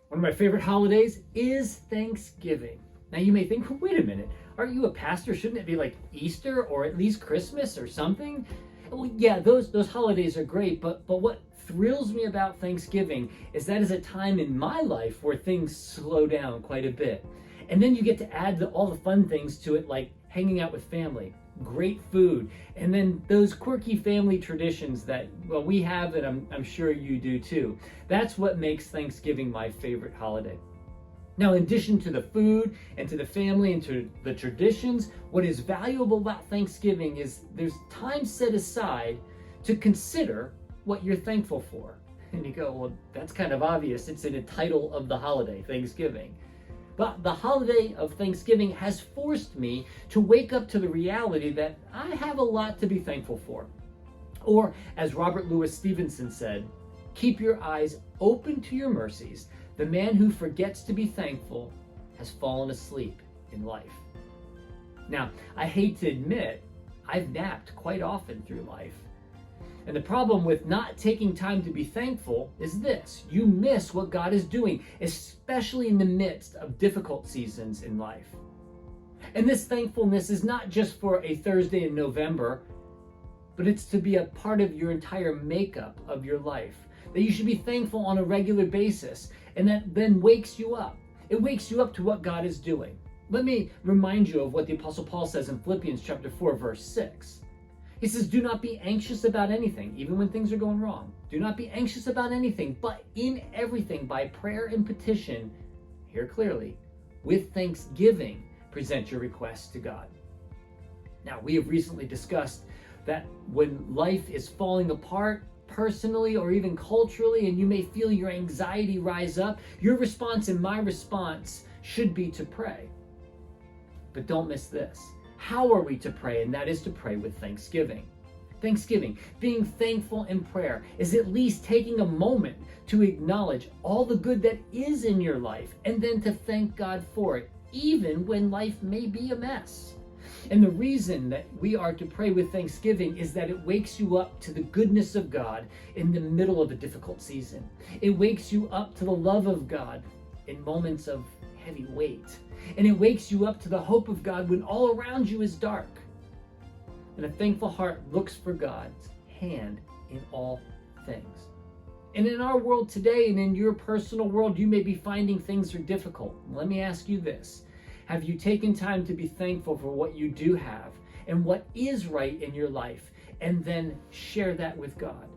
One of my favorite holidays is Thanksgiving. Now you may think, well, wait a minute, aren't you a pastor? Shouldn't it be like Easter or at least Christmas or something? Well, yeah, those holidays are great, but what thrills me about Thanksgiving is that is a time in my life where things slow down quite a bit. And then you get to add all the fun things to it, like hanging out with family, great food, and then those quirky family traditions that, well, we have, and I'm sure you do too. That's what makes Thanksgiving my favorite holiday. Now, in addition to the food and to the family and to the traditions, what is valuable about Thanksgiving is there's time set aside to consider what you're thankful for. And you go, well, that's kind of obvious. It's in the title of the holiday, Thanksgiving. But the holiday of Thanksgiving has forced me to wake up to the reality that I have a lot to be thankful for. Or, as Robert Louis Stevenson said, keep your eyes open to your mercies. The man who forgets to be thankful has fallen asleep in life. Now, I hate to admit, I've napped quite often through life. And the problem with not taking time to be thankful is this: you miss what God is doing, especially in the midst of difficult seasons in life. And this thankfulness is not just for a Thursday in November, but it's to be a part of your entire makeup of your life. That you should be thankful on a regular basis, and that then wakes you up. It wakes you up to what God is doing. Let me remind you of what the Apostle Paul says in Philippians chapter 4, verse 6. He says, do not be anxious about anything, even when things are going wrong. Do not be anxious about anything, but in everything, by prayer and petition, hear clearly, with thanksgiving, present your requests to God. Now, we have recently discussed that when life is falling apart, personally or even culturally, and you may feel your anxiety rise up, your response and my response should be to pray. But don't miss this. How are we to pray? And that is to pray with thanksgiving. Thanksgiving, being thankful in prayer, is at least taking a moment to acknowledge all the good that is in your life and then to thank God for it, even when life may be a mess. And the reason that we are to pray with thanksgiving is that it wakes you up to the goodness of God in the middle of a difficult season. It wakes you up to the love of God in moments of heavy weight. And it wakes you up to the hope of God when all around you is dark. And a thankful heart looks for God's hand in all things. And in our world today and in your personal world, you may be finding things are difficult. Let me ask you this. Have you taken time to be thankful for what you do have and what is right in your life, and then share that with God?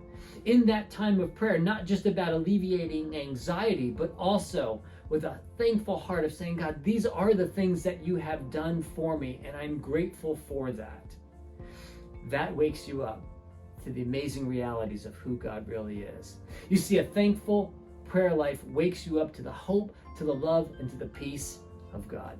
In that time of prayer, not just about alleviating anxiety, but also with a thankful heart of saying, God, these are the things that you have done for me, and I'm grateful for that. That wakes you up to the amazing realities of who God really is. You see, a thankful prayer life wakes you up to the hope, to the love, and to the peace of God.